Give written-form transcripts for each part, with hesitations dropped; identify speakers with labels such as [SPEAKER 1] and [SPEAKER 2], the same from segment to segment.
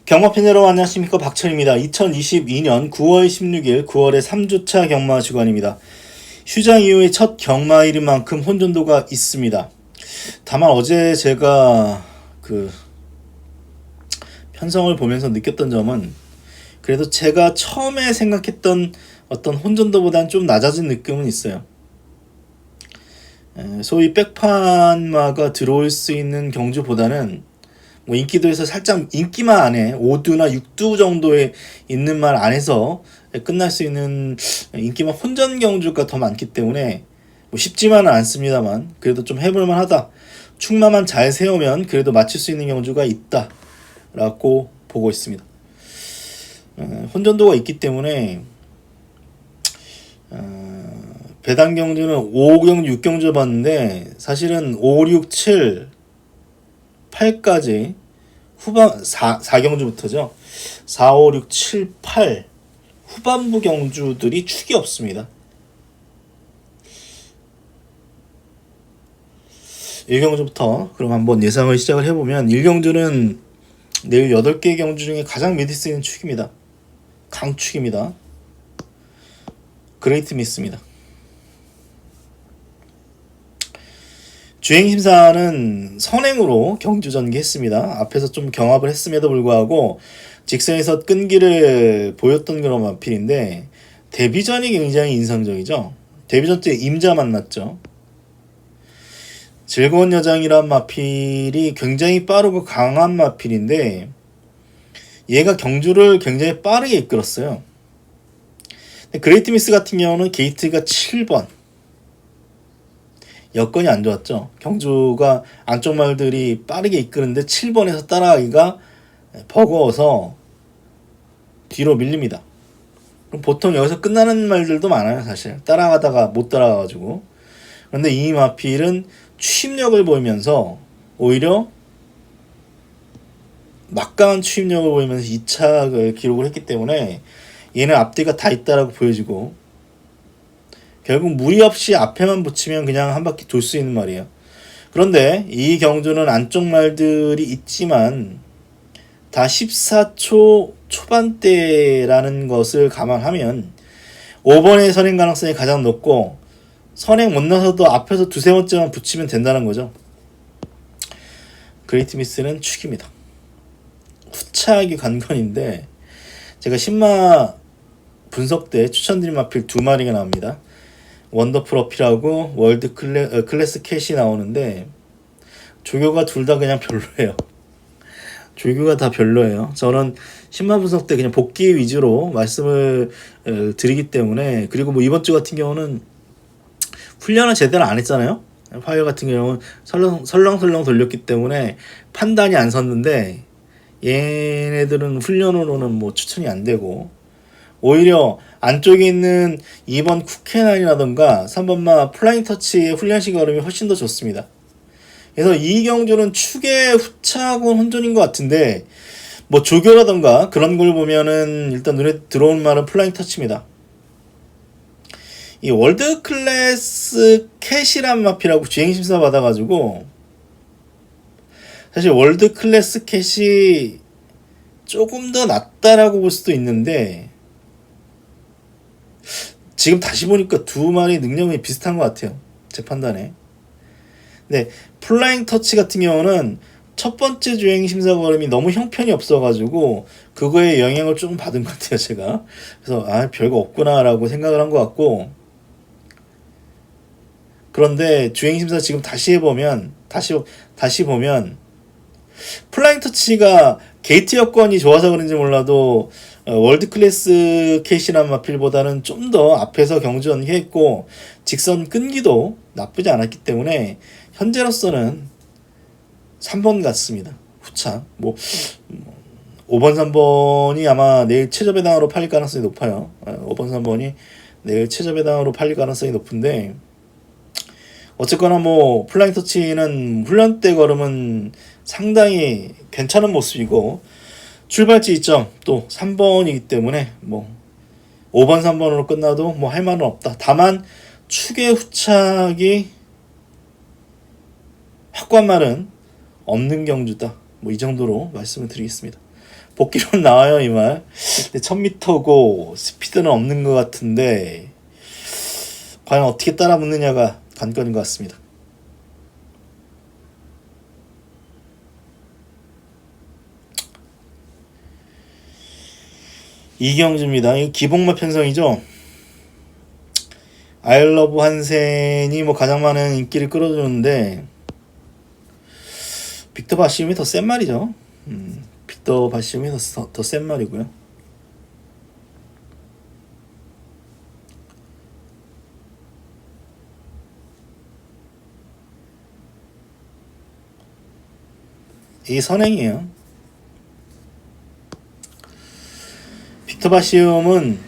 [SPEAKER 1] 경마팬 여러분 안녕하십니까, 박철입니다. 2022년 9월 16일 9월의 3주차 경마 주간입니다. 휴장 이후의 첫 경마일인 만큼 혼돈도가 있습니다. 다만 어제 제가 편성을 보면서 느꼈던 점은 그래도 제가 처음에 생각했던 어떤 혼돈도보다는 좀 낮아진 느낌은 있어요. 소위 백판마가 들어올 수 있는 경주보다는 뭐 인기도에서 살짝 인기만 안에 5두나 6두 정도에 있는 말 안에서 끝날 수 있는 인기만 혼전 경주가 더 많기 때문에 뭐 쉽지만은 않습니다만 그래도 좀 해볼만 하다. 축마만 잘 세우면 그래도 맞출 수 있는 경주가 있다 라고 보고 있습니다. 혼전도가 있기 때문에 배당 경주는 5경주 6경주 봤는데 사실은 5, 6, 7 8까지 후반 4경주부터죠. 4, 5, 6, 7, 8 후반부 경주들이 축이 없습니다. 1경주부터 그럼 한번 예상을 시작을 해보면 1경주는 내일 8개 경주 중에 가장 믿을 수 있는 축입니다. 강축입니다. 그레이트 미스입니다. 주행심사는 선행으로 경주 전개했습니다. 앞에서 좀 경합을 했음에도 불구하고 직선에서 끈기를 보였던 그런 마필인데 데뷔전이 굉장히 인상적이죠. 데뷔전 때 임자 만났죠. 즐거운 여장이란 마필이 굉장히 빠르고 강한 마필인데 얘가 경주를 굉장히 빠르게 이끌었어요. 그레이트 미스 같은 경우는 게이트가 7번 여건이 안 좋았죠. 경주가 안쪽 말들이 빠르게 이끄는데 7번에서 따라가기가 버거워서 뒤로 밀립니다. 그럼 보통 여기서 끝나는 말들도 많아요. 사실 따라가다가 못 따라가가지고. 그런데 이 마필은 추임력을 보이면서 오히려 막강한 추임력을 보이면서 2착을 기록을 했기 때문에 얘는 앞뒤가 다 있다라고 보여지고 결국 무리 없이 앞에만 붙이면 그냥 한 바퀴 돌 수 있는 말이에요. 그런데 이 경주는 안쪽 말들이 있지만 다 14초 초반대라는 것을 감안하면 5번의 선행 가능성이 가장 높고 선행 못 나서도 앞에서 두세 번째만 붙이면 된다는 거죠. 그레이트 미스는 축입니다. 후차하기 관건인데 제가 신마 분석 때 추천드린 마필 2마리가 나옵니다. 원더풀 어필하고 월드 클래스 캣이 나오는데 조교가 둘 다 그냥 별로예요. 조교가 다 별로예요. 저는 신마 분석 때 그냥 복귀 위주로 말씀을 드리기 때문에 그리고 뭐 이번 주 같은 경우는 훈련을 제대로 안 했잖아요. 파이어 같은 경우는 설렁설렁 돌렸기 때문에 판단이 안 섰는데 얘네들은 훈련으로는 뭐 추천이 안 되고 오히려 안쪽에 있는 2번 쿠케난이라던가 3번마 플라잉 터치의 훈련식 걸음이 훨씬 더 좋습니다. 그래서 이 경주는 축의 후차하고 혼전인 것 같은데 뭐 조교라던가 그런 걸 보면은 일단 눈에 들어온 말은 플라잉 터치입니다. 이 월드 클래스 캣이란 마필하고 주행심사 받아가지고 사실 월드 클래스 캣이 조금 더 낫다라고 볼 수도 있는데 지금 다시 보니까 두 마리 능력이 비슷한 것 같아요. 제 판단에. 네, 플라잉 터치 같은 경우는 첫 번째 주행 심사 걸음이 너무 형편이 없어가지고 그거에 영향을 조금 받은 것 같아요. 제가. 그래서 별거 없구나라고 생각을 한 것 같고 그런데 주행 심사 지금 다시 해보면 다시 보면 플라잉 터치가 게이트 여건이 좋아서 그런지 몰라도 월드 클래스 캣이란 마필보다는 좀 더 앞에서 경주 전개했고 직선 끈기도 나쁘지 않았기 때문에 현재로서는 3번 같습니다. 후차 5번 3번이 아마 내일 최저배당으로 팔릴 가능성이 높아요. 5번 3번이 내일 최저배당으로 팔릴 가능성이 높은데 어쨌거나 뭐 플라잉 터치는 훈련 때 걸음은 상당히 괜찮은 모습이고 출발지 이점 또 3번이기 때문에 뭐 5번 3번으로 끝나도 뭐 할 말은 없다. 다만 축의 후착이 확고한 말은 없는 경주다. 뭐 이 정도로 말씀을 드리겠습니다. 복귀론 나와요 이 말. 근데 1000m고 스피드는 없는 것 같은데 과연 어떻게 따라붙느냐가 관건인 것 같습니다. 이경주입니다. 이 기복마 편성이죠. 아일러브 한센이 뭐 가장 많은 인기를 끌어주는데 빅터 바시움이 더 센 말이죠. 빅터 바시움이 더 센 말이고요. 이 선행이에요. 빅터 바시움은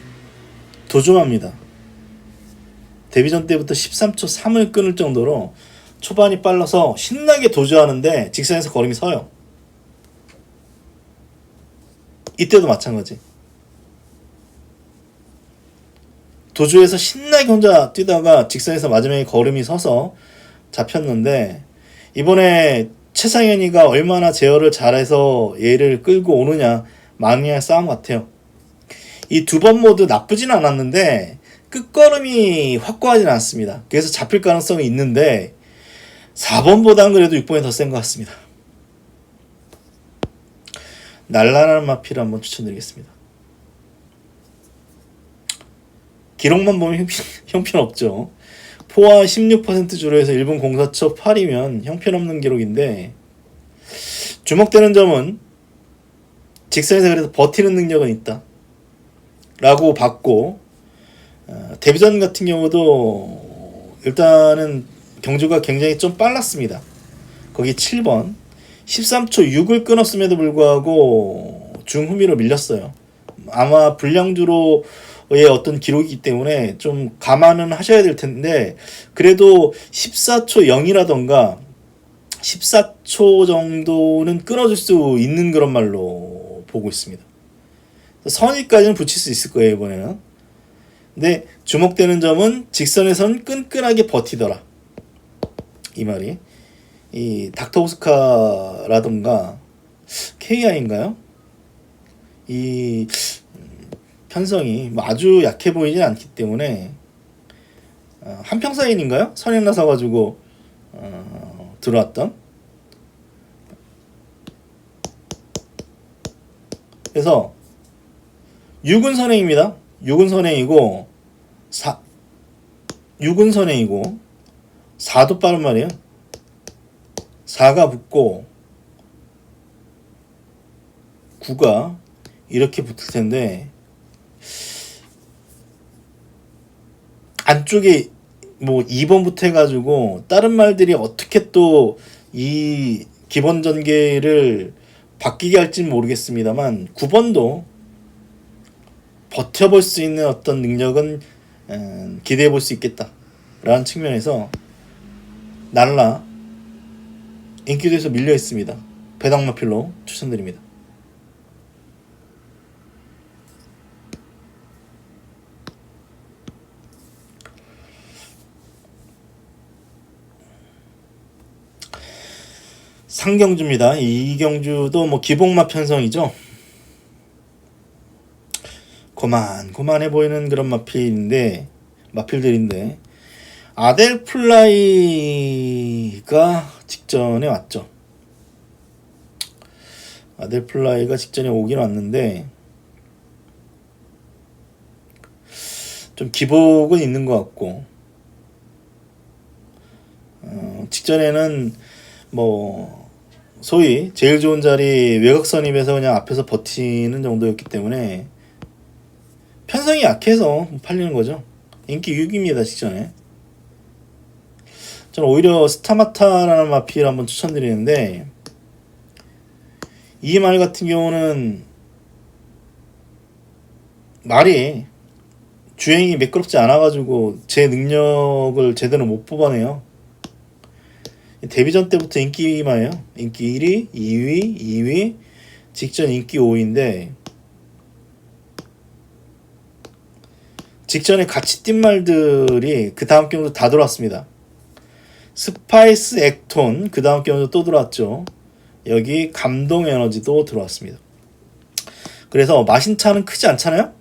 [SPEAKER 1] 도주합니다. 데뷔전 때부터 13초 3을 끊을 정도로 초반이 빨라서 신나게 도주하는데 직선에서 걸음이 서요. 이때도 마찬가지. 도주에서 신나게 혼자 뛰다가 직선에서 마지막에 걸음이 서서 잡혔는데 이번에 최상현이가 얼마나 제어를 잘해서 얘를 끌고 오느냐 마니아의 싸움 같아요. 이 두 번 모두 나쁘진 않았는데 끝걸음이 확고하진 않습니다. 그래서 잡힐 가능성이 있는데 4번보다는 그래도 6번이 더 센 것 같습니다. 날라라는 마피를 한번 추천드리겠습니다. 기록만 보면 형편없죠. 포화 16% 주로해서 1분 04초 8이면 형편없는 기록인데 주목되는 점은 직선에서 그래도 버티는 능력은 있다 라고 봤고 데뷔전 같은 경우도 일단은 경주가 굉장히 좀 빨랐습니다. 거기 7번 13초 6을 끊었음에도 불구하고 중후미로 밀렸어요. 아마 불량주로의 어떤 기록이기 때문에 좀 감안은 하셔야 될 텐데 그래도 14초 0이라던가 14초 정도는 끊어줄 수 있는 그런 말로 보고 있습니다. 선의까지는 붙일 수 있을 거예요 이번에는. 근데 주목되는 점은 직선에선 끈끈하게 버티더라 이 말이. 이 닥터 오스카라던가 KI인가요? 이 편성이 아주 약해 보이진 않기 때문에 한평사인인가요? 선행 나서가지고 들어왔던. 그래서 6은 선행입니다. 6은 선행이고 6은 선행이고 4도 빠른 말이에요. 4가 붙고 9가 이렇게 붙을 텐데 안쪽에 뭐 2번부터 해가지고 다른 말들이 어떻게 또 이 기본 전개를 바뀌게 할지는 모르겠습니다만 9번도 버텨볼 수 있는 어떤 능력은 기대해 볼 수 있겠다 라는 측면에서 날라 인기도에서 밀려 있습니다. 배당마필로 추천드립니다. 상경주입니다. 이경주도 뭐 기복마 편성이죠. 고만해 보이는 그런 마필들인데 아델플라이가 직전에 왔죠. 아델플라이가 직전에 오긴 왔는데 좀 기복은 있는 것 같고 직전에는 뭐 소위 제일 좋은 자리 외곽 선임에서 그냥 앞에서 버티는 정도였기 때문에 편성이 약해서 팔리는 거죠. 인기 6입니다. 직전에. 저는 오히려 스타마타라는 마피를 한번 추천드리는데 이 말 같은 경우는 말이 주행이 매끄럽지 않아가지고 제 능력을 제대로 못 뽑아내요. 데뷔전 때부터 인기마예요. 인기 1위, 2위, 직전 인기 5위인데 직전에 같이 뛴 말들이 그 다음 경우도 다 들어왔습니다. 스파이스 액톤 그 다음 경우도 또 들어왔죠. 여기 감동 에너지도 들어왔습니다. 그래서 마신차는 크지 않잖아요.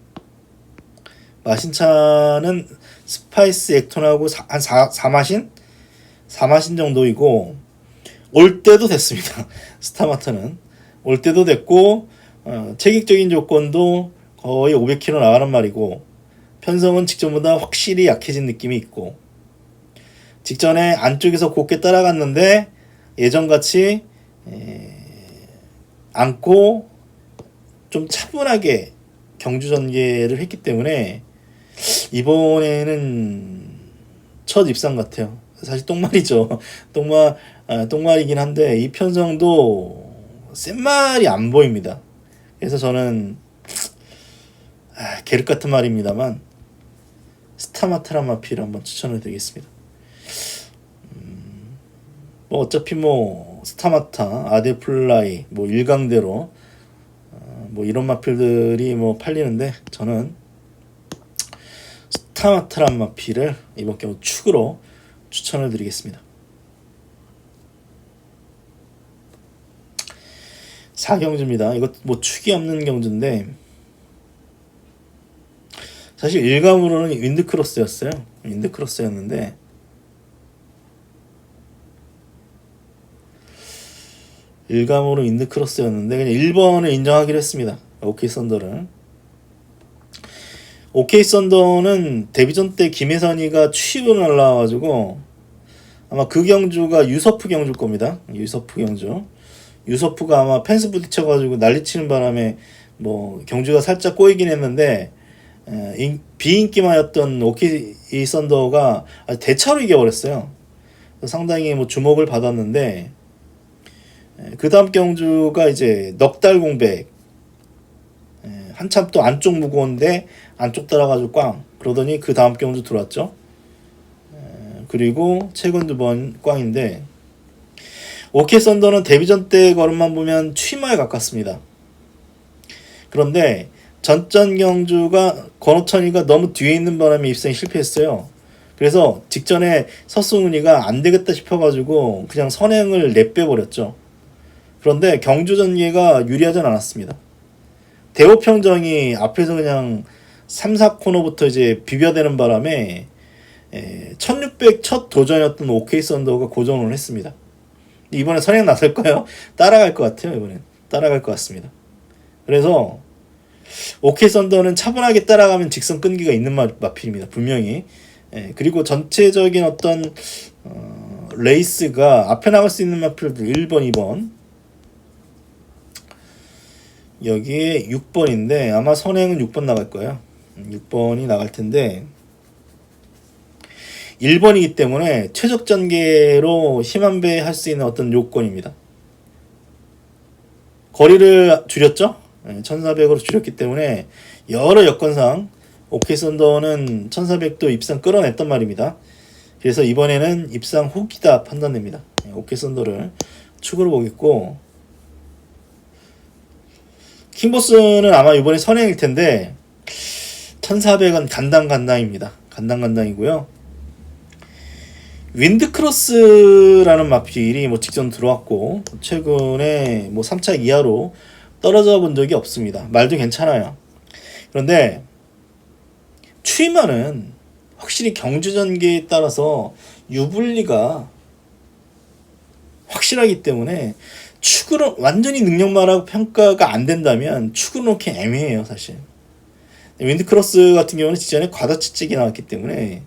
[SPEAKER 1] 마신차는 스파이스 액톤하고 한 4마신? 4마신 정도이고 올 때도 됐습니다. 스타마트는 올 때도 됐고 체격적인 조건도 거의 500km 나가는 말이고 편성은 직전보다 확실히 약해진 느낌이 있고 직전에 안쪽에서 곱게 따라갔는데 예전같이 안고 좀 차분하게 경주 전개를 했기 때문에 이번에는 첫 입상 같아요. 사실 똥말이죠. 똥말이긴 한데 이 편성도 센 말이 안 보입니다. 그래서 저는 계륵 같은 말입니다만 스타마트란 마필을 한번 추천을 드리겠습니다. 뭐 어차피 뭐 스타마타, 아데플라이, 뭐 일강대로 뭐 이런 마필들이 뭐 팔리는데 저는 스타마트란 마필을 이번 경우 축으로 추천을 드리겠습니다. 4경주입니다. 이것 뭐 축이 없는 경주인데 사실 일감으로는 윈드크로스였어요. 윈드크로스였는데 일감으로 윈드크로스였는데 그냥 1번을 인정하기로 했습니다. 오케이 썬더를. 오케이 썬더는 데뷔전 때 김혜선이가 취입을 날라와가지고 아마 그 경주가 유서프 경주일 겁니다. 유서프 경주. 유서프가 아마 펜스 부딪혀가지고 난리치는 바람에 뭐 경주가 살짝 꼬이긴 했는데 비인기만였던 오케이 썬더가 대차로 이겨버렸어요. 상당히 뭐 주목을 받았는데 그 다음 경주가 이제 넉달 공백 한참 또 안쪽 무거운데 안쪽 따라가지고 꽝 그러더니 그 다음 경주 들어왔죠. 그리고 최근 2번 꽝인데 오케이 썬더는 데뷔전 때 걸음만 보면 취마에 가깝습니다. 그런데 전전 경주가 권호천이가 너무 뒤에 있는 바람에 입상이 실패했어요. 그래서 직전에 서승훈이가 안 되겠다 싶어가지고 그냥 선행을 내빼버렸죠. 그런데 경주 전개가 유리하진 않았습니다. 대호평정이 앞에서 그냥 3, 4코너부터 이제 비벼대는 바람에 1600 첫 도전이었던 오케이 썬더가 고전을 했습니다. 이번에 선행 나설까요? 따라갈 것 같아요. 이번엔 따라갈 것 같습니다. 그래서 오케이 썬더는 차분하게 따라가면 직선 끈기가 있는 마필입니다. 분명히. 그리고 전체적인 어떤 레이스가 앞에 나갈 수 있는 마필들 1번, 2번 여기에 6번인데 아마 선행은 6번 나갈 거예요. 6번이 나갈 텐데 1번이기 때문에 최적 전개로 힘한 배 할 수 있는 어떤 요건입니다. 거리를 줄였죠? 1400으로 줄였기 때문에 여러 여건상 오케이 썬더는 1400도 입상 끌어냈단 말입니다. 그래서 이번에는 입상 후기다 판단됩니다. 오케이 썬더를 축으로 보겠고 킹보스는 아마 이번에 선행일 텐데 1400은 간당간당입니다. 간당간당이고요. 윈드크로스라는 마필이 뭐 직전 들어왔고 최근에 뭐 3차 이하로 떨어져 본 적이 없습니다. 말도 괜찮아요. 그런데 추이만은 확실히 경주 전개에 따라서 유불리가 확실하기 때문에 축으로 완전히 능력마라고 평가가 안 된다면 축으로 놓기 애매해요. 사실 윈드크로스 같은 경우는 직전에 과다치찍이 나왔기 때문에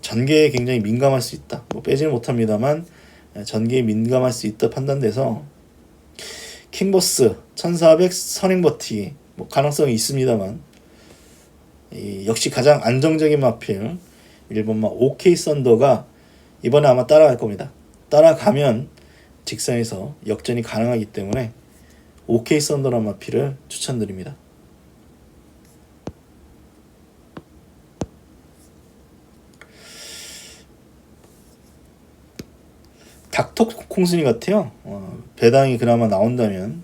[SPEAKER 1] 전개에 굉장히 민감할 수 있다. 뭐 빼지는 못합니다만 전개에 민감할 수 있다 판단돼서 킹보스 1400 선행버티기 뭐 가능성이 있습니다만 역시 가장 안정적인 마필 1번마 오케이 썬더가 이번에 아마 따라갈 겁니다. 따라가면 직선에서 역전이 가능하기 때문에 오케이 썬더란 마필을 추천드립니다. 닥터 콩순이 같아요. 배당이 그나마 나온다면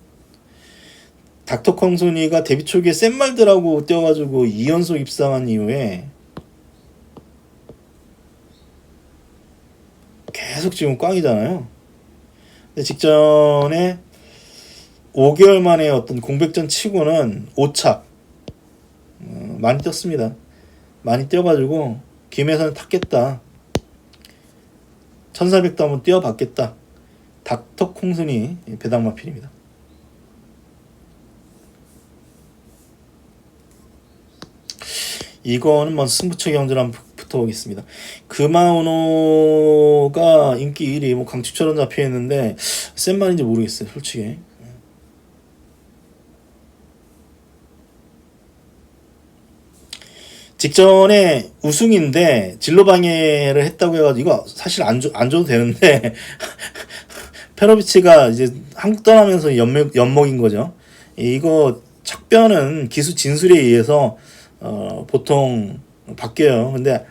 [SPEAKER 1] 닥터 콩순이가 데뷔 초기에 센 말들하고 뛰어가지고 2연속 입상한 이후에 계속 지금 꽝이잖아요. 근데 직전에 5개월 만에 어떤 공백전 치고는 오착 많이 뛰었습니다. 많이 뛰어가지고 김혜선을 탔겠다. 1400도 한번 뛰어봤겠다. 닥터 콩순이 배당마필입니다. 이거는 뭐 승부처 경주를 한번 붙어보겠습니다. 금아우노가 인기 1위, 뭐 강추처럼 잡혀있는데 센 말인지 모르겠어요, 솔직히. 직전에 우승인데 진로 방해를 했다고 해가지고 이거 사실 안 줘도 되는데 페로비치가 이제 한국 떠나면서 연먹인 거죠. 이거 척변은 기수 진술에 의해서 보통 바뀌어요. 근데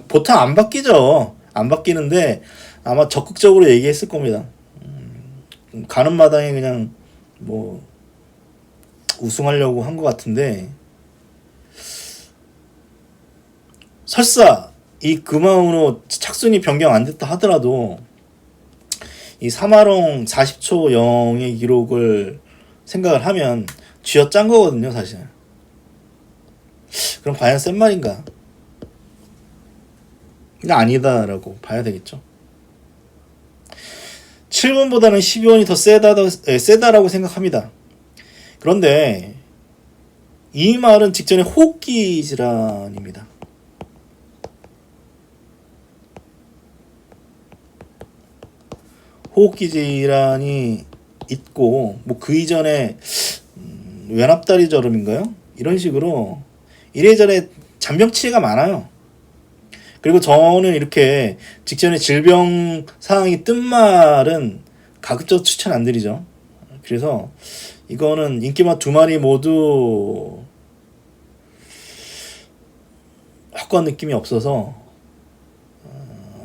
[SPEAKER 1] 보통 안 바뀌죠. 안 바뀌는데 아마 적극적으로 얘기했을 겁니다. 가는 마당에 그냥 뭐 우승하려고 한 것 같은데, 설사 이 금화운으로 착순이 변경 안 됐다 하더라도 이 사마롱 40초 0의 기록을 생각을 하면 쥐어짠 거거든요, 사실. 그럼 과연 센 말인가? 그냥 아니다라고 봐야 되겠죠. 7번보다는 12번이 더 세다라고 생각합니다. 그런데 이 말은 직전에 호흡기 질환입니다. 호흡기 질환이 있고, 뭐 그 이전에 외납다리 저름인가요? 이런 식으로 이래저래 잔병 치레가 많아요. 그리고 저는 이렇게 직전에 질병 상황이 뜬 말은 가급적 추천 안 드리죠. 그래서 이거는 인기맛 두 마리 모두 확고한 느낌이 없어서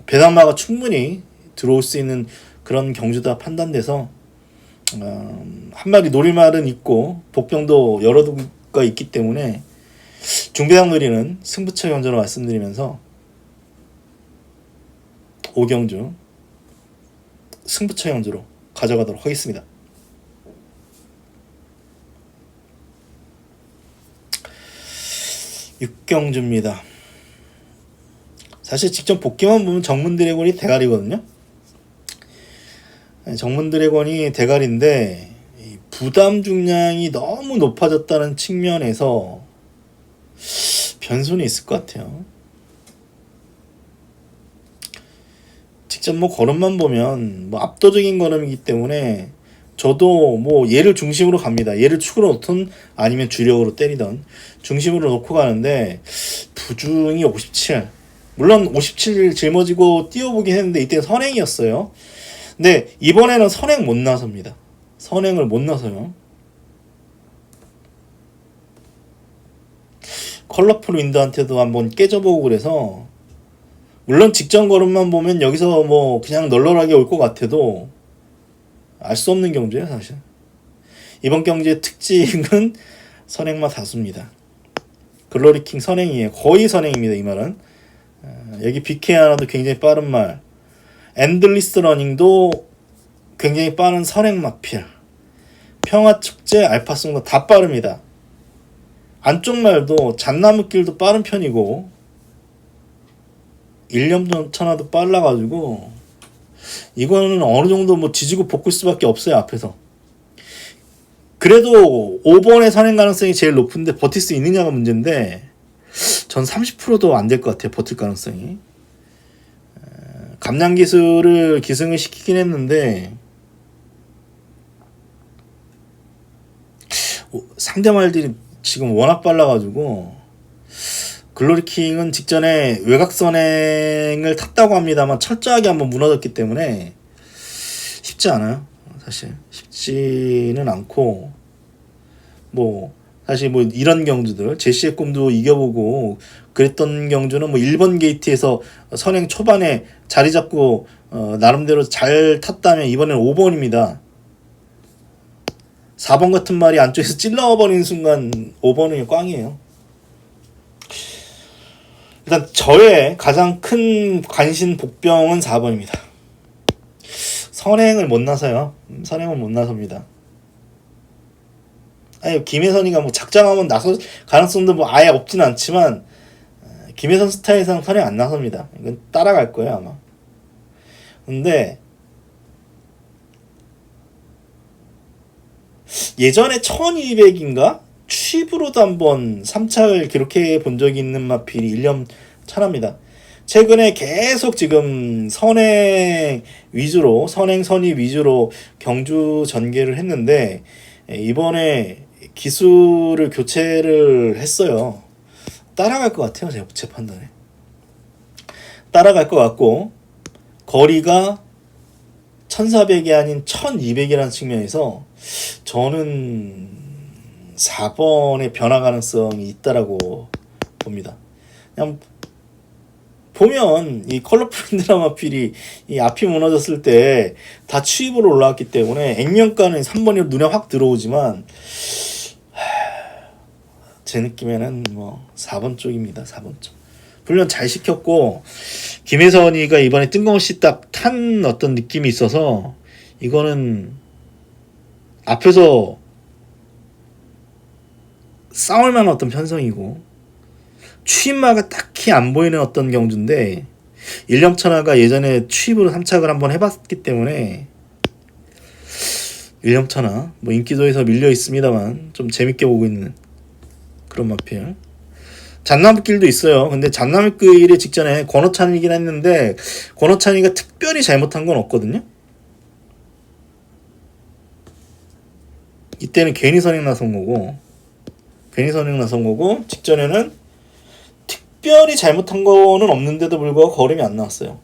[SPEAKER 1] 배당마가 충분히 들어올 수 있는 그런 경주다 판단돼서 한 마리 노릴 말은 있고 복병도 여러 두가 있기 때문에 중배당 노리는 승부처 경주로 말씀드리면서 5경주 승부처 경주로 가져가도록 하겠습니다. 6경주입니다. 사실 직접 복귀만 보면 정문 드래곤이 대가리거든요. 정문 드래곤이 대가리인데 부담 중량이 너무 높아졌다는 측면에서 변수는 있을 것 같아요. 직접 뭐 걸음만 보면 뭐 압도적인 걸음이기 때문에 저도 뭐 얘를 중심으로 갑니다. 얘를 축으로 놓든 아니면 주력으로 때리던 중심으로 놓고 가는데 부중이 57. 물론 57을 짊어지고 뛰어보긴 했는데 이때 선행이었어요. 근데 이번에는 선행 못 나섭니다. 선행을 못 나서요. 컬러풀 윈드한테도 한번 깨져보고 그래서, 물론 직전 걸음만 보면 여기서 뭐 그냥 널널하게 올 것 같아도 알 수 없는 경주예요, 사실. 이번 경주의 특징은 선행마 다수입니다. 글로리킹 선행이에요. 거의 선행입니다, 이 말은. 여기 BK 하나도 굉장히 빠른 말. 엔들리스 러닝도 굉장히 빠른 선행마필. 평화축제, 알파송도 다 빠릅니다. 안쪽 말도 잣나무길도 빠른 편이고 일념천하도 빨라가지고 이거는 어느 정도 뭐 지지고 볶을 수밖에 없어요, 앞에서. 그래도 5번의 선행 가능성이 제일 높은데 버틸 수 있느냐가 문제인데 전 30%도 안 될 것 같아요, 버틸 가능성이. 감량 기술을 기승을 시키긴 했는데 상대 말들이 지금 워낙 빨라가지고, 글로리킹은 직전에 외곽선행을 탔다고 합니다만 철저하게 한번 무너졌기 때문에 쉽지 않아요. 사실 쉽지는 않고, 뭐 사실 뭐 이런 경주들 제시의 꿈도 이겨보고 그랬던 경주는 뭐 1번 게이트에서 선행 초반에 자리 잡고 나름대로 잘 탔다면 이번에는 5번입니다. 4번 같은 말이 안쪽에서 찔러버리는 순간 5번은 꽝이에요. 일단 저의 가장 큰 관심 복병은 4번입니다. 선행을 못 나서요. 선행은 못 나섭니다. 아니 김혜선이가 뭐 작정하면 나설 가능성도 뭐 아예 없진 않지만 김혜선 스타일상 선행 안 나섭니다. 이건 따라갈 거예요 아마. 근데 예전에 1200인가 취입으로도 한번 3착을 기록해 본 적이 있는 마필이 1년 차납니다. 최근에 계속 지금 선행 위주로 선의 위주로 경주 전개를 했는데 이번에 기수를 교체를 했어요. 따라갈 것 같아요. 제 판단에 따라갈 것 같고 거리가 1400이 아닌 1200이라는 측면에서 저는 4번의 변화 가능성이 있다라고 봅니다. 그냥 보면 이 컬러풀 드라마 필이 이 앞이 무너졌을 때 다 취입으로 올라왔기 때문에 액면가는 3번이 눈에 확 들어오지만 제 느낌에는 뭐 4번 쪽입니다. 4번 쪽. 훈련 잘 시켰고 김혜선이가 이번에 뜬금없이 딱 탄 어떤 느낌이 있어서 이거는 앞에서 싸울 만한 어떤 편성이고 취입마가 딱히 안 보이는 어떤 경주인데 일념천하가 예전에 취입으로 3착을 한번 해봤기 때문에 일념천하 뭐 인기도에서 밀려 있습니다만 좀 재밌게 보고 있는 그런 마필. 잣나무길도 있어요. 근데 잣나무길이 직전에 권호찬이긴 했는데 권호찬이가 특별히 잘못한 건 없거든요. 이때는 괜히 선행 나선 거고 직전에는 특별히 잘못한 거는 없는데도 불구하고 걸음이 안 나왔어요.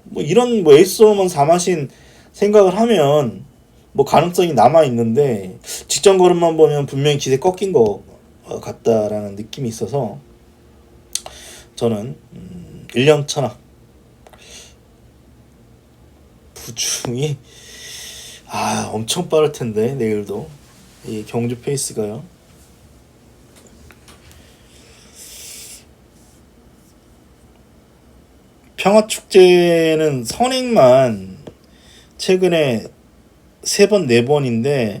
[SPEAKER 1] 뭐 이런 뭐 에이스로만 4마신 생각을 하면 뭐 가능성이 남아 있는데 직전 걸음만 보면 분명히 기세 꺾인 거 같다라는 느낌이 있어서 저는 1년 천하 부중이 엄청 빠를 텐데 내일도 이 경주 페이스가요. 평화축제는 선행만 최근에 3번 4번인데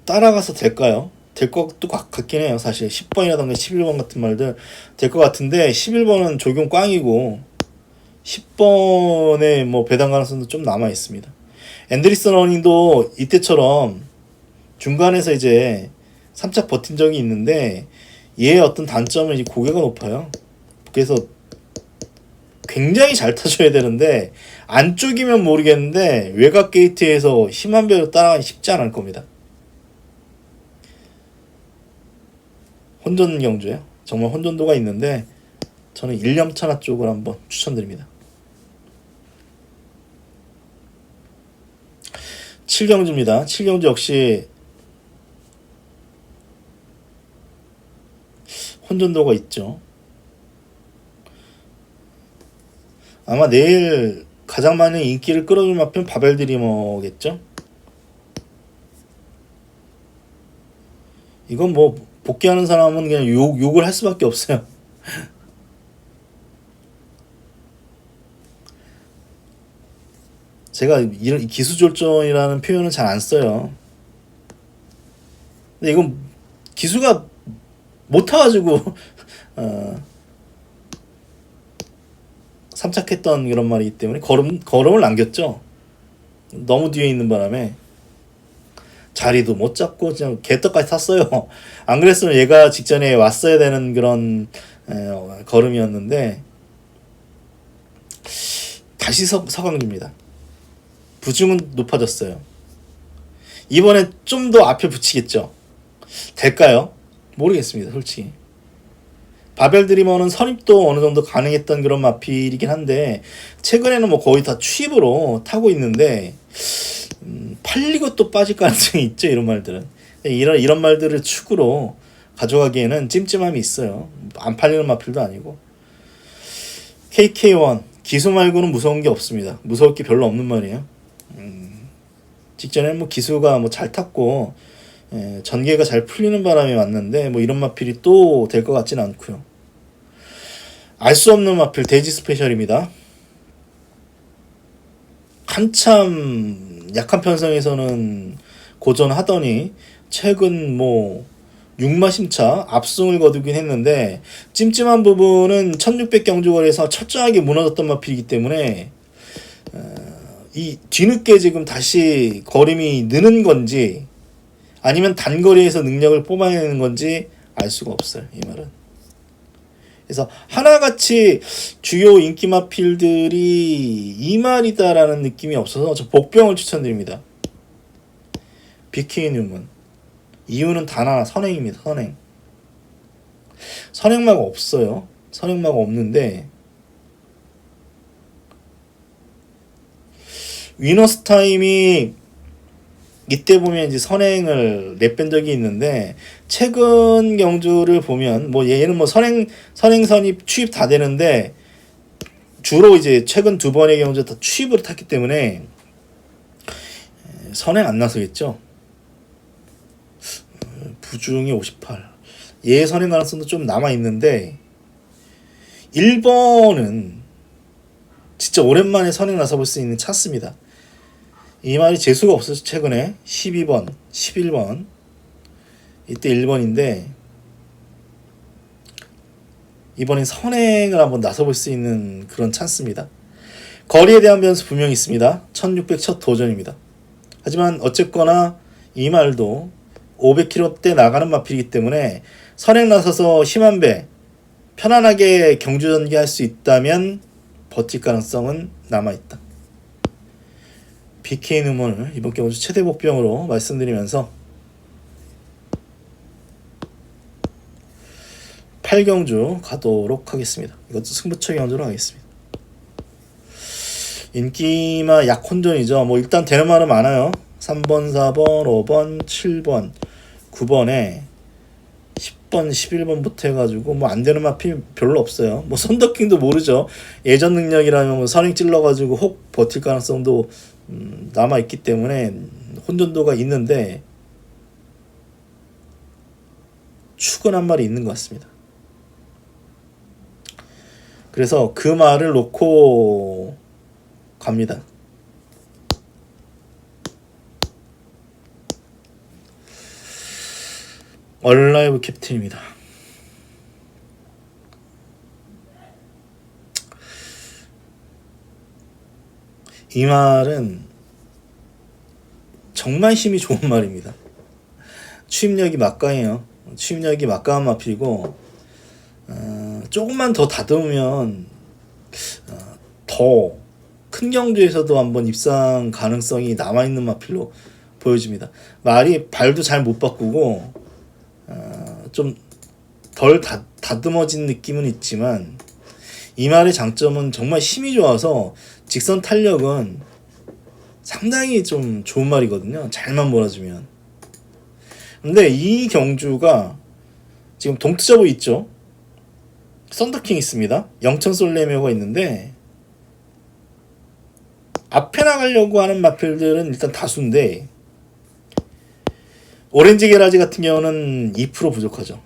[SPEAKER 1] 따라가서 될까요? 될 것도 같긴 해요. 사실 10번이라던가 11번 같은 말들 될 것 같은데 11번은 적용 꽝이고 10번에 뭐 배당 가능성도 좀 남아 있습니다. 앤드리슨 러닝도 이때처럼 중간에서 이제 3착 버틴 적이 있는데 얘의 어떤 단점은 이제 고개가 높아요. 그래서 굉장히 잘 타줘야 되는데 안쪽이면 모르겠는데 외곽 게이트에서 힘한 배로 따라가기 쉽지 않을 겁니다. 혼전 경주예요. 정말 혼전도가 있는데 저는 일념천하 쪽을 한번 추천드립니다. 7경주입니다. 7경주 역시 혼전도가 있죠. 아마 내일 가장 많이 인기를 끌어줄 마필은 바벨 드리머겠죠. 이건 뭐 복귀하는 사람은 그냥 욕을 할 수밖에 없어요. 제가 이런 기수졸전이라는 표현은 잘 안 써요. 근데 이건 기수가 못 타가지고 3착했던 그런 말이기 때문에 걸음을 남겼죠. 너무 뒤에 있는 바람에 자리도 못 잡고 그냥 개떡까지 탔어요. 안 그랬으면 얘가 직전에 왔어야 되는 그런 걸음이었는데 다시 서강주입니다. 부중은 높아졌어요. 이번에 좀 더 앞에 붙이겠죠. 될까요? 모르겠습니다. 솔직히. 바벨 드리머는 선입도 어느 정도 가능했던 그런 마필이긴 한데 최근에는 뭐 거의 다 취입으로 타고 있는데 팔리고 또 빠질 가능성이 있죠. 이런 말들은. 이런 말들을 축으로 가져가기에는 찜찜함이 있어요. 안 팔리는 마필도 아니고. KK1 기수 말고는 무서운 게 없습니다. 무서울 게 별로 없는 말이에요. 직전에 뭐 기수가 뭐 잘 탔고 전개가 잘 풀리는 바람에 왔는데 뭐 이런 마필이 또 될 것 같지는 않고요. 알 수 없는 마필 돼지 스페셜입니다. 한참 약한 편성에서는 고전하더니 최근 뭐 6마심차 압승을 거두긴 했는데 찜찜한 부분은 1600 경주거리에서 철저하게 무너졌던 마필이기 때문에 이 뒤늦게 지금 다시 걸음이 느는 건지 아니면 단거리에서 능력을 뽑아내는 건지 알 수가 없어요. 이 말은. 그래서 하나같이 주요 인기 마필들이 이 말이다라는 느낌이 없어서 저 복병을 추천드립니다. 비키니움은 이유는 단 하나, 선행입니다. 선행. 선행마가 없어요. 선행마가 없는데 위너스 타임이 이때 보면 이제 선행을 냈뺀 적이 있는데 최근 경주를 보면 뭐 얘는 뭐 선행선이 취입 다 되는데 주로 이제 최근 두 번의 경주 다 취입으로 탔기 때문에 선행 안 나서겠죠. 부중이 58. 얘 선행 가능성도 좀 남아 있는데 1번은 진짜 오랜만에 선행 나서 볼 수 있는 차스입니다. 이 말이 재수가 없어서 최근에 12번, 11번 이때 1번인데 이번엔 선행을 한번 나서볼 수 있는 그런 찬스입니다. 거리에 대한 변수 분명히 있습니다. 1600 첫 도전입니다. 하지만 어쨌거나 이 말도 500km대 나가는 마필이기 때문에 선행 나서서 힘한 배 편안하게 경주 전개할 수 있다면 버틸 가능성은 남아있다. BK 음원을 이번 경주 최대 복병으로 말씀드리면서 8경주 가도록 하겠습니다. 이것도 승부처 경주로 하겠습니다. 인기마 약혼전이죠. 뭐 일단 되는 말은 많아요. 3번, 4번, 5번, 7번, 9번에 10번, 11번부터 해가지고 뭐 안 되는 마필 별로 없어요. 뭐 손더킹도 모르죠. 예전 능력이라면 뭐 선행 찔러가지고 혹 버틸 가능성도 남아 있기 때문에 혼돈도가 있는데 축은 한 마리 있는 것 같습니다. 그래서 그 말을 놓고 갑니다. 얼라이브 캡틴입니다. 이 말은 정말 힘이 좋은 말입니다. 추임력이 막강해요. 추임력이 막강한 마필이고 조금만 더 다듬으면 더 큰 경주에서도 한번 입상 가능성이 남아있는 마필로 보여집니다. 말이 발도 잘 못 바꾸고 좀 덜 다듬어진 느낌은 있지만 이 말의 장점은 정말 힘이 좋아서 직선 탄력은 상당히 좀 좋은 말이거든요. 잘만 몰아주면. 근데 이 경주가 지금 동투자부 있죠. 썬더킹 있습니다. 영천 솔레미오가 있는데 앞에 나가려고 하는 마필들은 일단 다수인데 오렌지 게라지 같은 경우는 2% 부족하죠.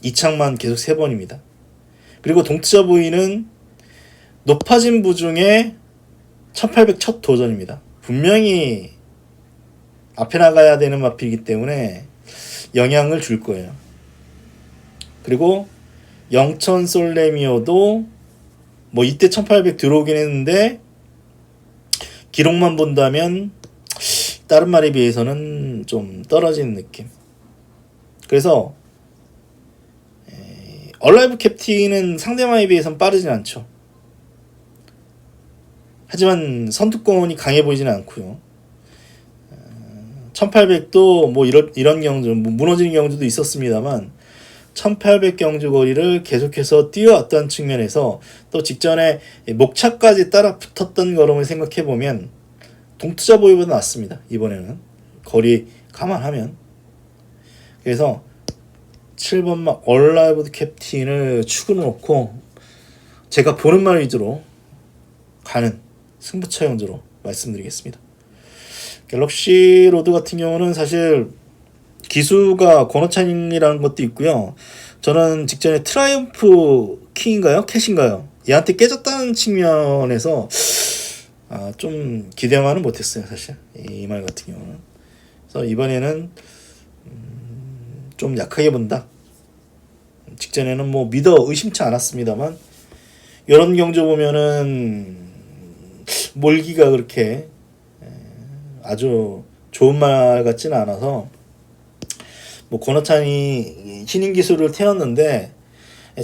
[SPEAKER 1] 이창만 계속 3번입니다. 그리고 동투자 부위는 높아진 부중에 1800 첫 도전입니다. 분명히 앞에 나가야 되는 마필이기 때문에 영향을 줄 거예요. 그리고 영천 솔레미오도 뭐 이때 1800 들어오긴 했는데 기록만 본다면 다른 말에 비해서는 좀 떨어지는 느낌. 그래서 얼라이브 캡틴은 상대방에 비해서는 빠르진 않죠. 하지만 선두권이 강해 보이지는 않고요. 1800도 뭐 이런 경주, 뭐 무너지는 경주도 있었습니다만 1800 경주 거리를 계속해서 뛰어왔던 측면에서 또 직전에 목차까지 따라 붙었던 걸음을 생각해보면 동투자 보이보다 낫습니다. 이번에는 거리 감안하면. 그래서 7번막 얼라이브 캡틴을 축으로 놓고 제가 보는 말 위주로 가는 승부처 경주로 말씀드리겠습니다. 갤럭시 로드 같은 경우는 사실 기수가 권호찬이라는 것도 있고요. 저는 직전에 트라이엄프 킹인가요? 캣인가요? 얘한테 깨졌다는 측면에서 좀 기대만은 못했어요, 사실. 이 말 같은 경우는. 그래서 이번에는 좀 약하게 본다. 직전에는 뭐 믿어 의심치 않았습니다만 이런 경주 보면은 몰기가 그렇게 아주 좋은 말 같지는 않아서 뭐 권하찬이 신인 기수를 태웠는데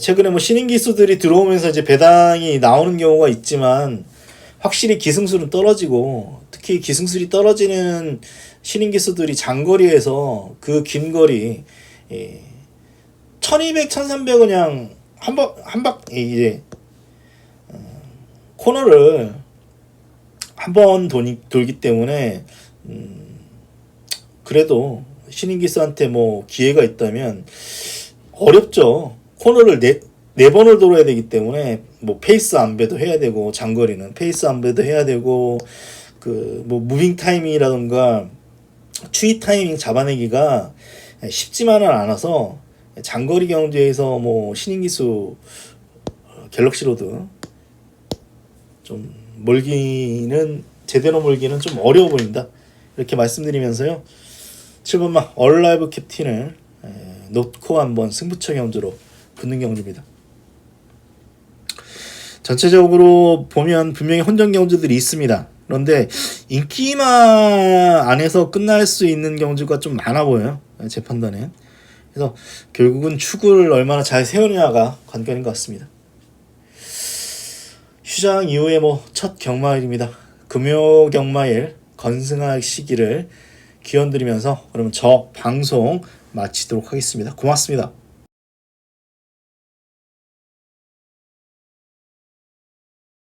[SPEAKER 1] 최근에 뭐 신인 기수들이 들어오면서 이제 배당이 나오는 경우가 있지만 확실히 기승술은 떨어지고 특히 기승술이 떨어지는 신인 기수들이 장거리에서 그 긴 거리 1200, 1300 그냥 한박 이제 코너를 한 번 돌기 때문에 그래도 신인 기수한테 뭐 기회가 있다면 어렵죠. 코너를 네 번을 돌아야 되기 때문에 뭐 페이스 안배도 해야 되고 장거리는 페이스 안배도 해야 되고 그 뭐 무빙 타이밍이라던가 추이 타이밍 잡아내기가 쉽지만은 않아서 장거리 경주에서 뭐 신인 기수 갤럭시 로드 좀 몰기는 제대로 몰기는 좀 어려워 보인다. 이렇게 말씀드리면서요. 7번마 얼라이브 캡틴을 놓고 한번 승부처 경주로 붙는 경주입니다. 전체적으로 보면 분명히 혼전 경주들이 있습니다. 그런데 인기마 안에서 끝날 수 있는 경주가 좀 많아 보여요. 제 판단에. 그래서 결국은 축을 얼마나 잘 세우느냐가 관건인 것 같습니다. 휴장 이후에 뭐 첫 경마일입니다. 금요 경마일 건승하시기를 기원드리면서 그러면 저 방송 마치도록 하겠습니다. 고맙습니다.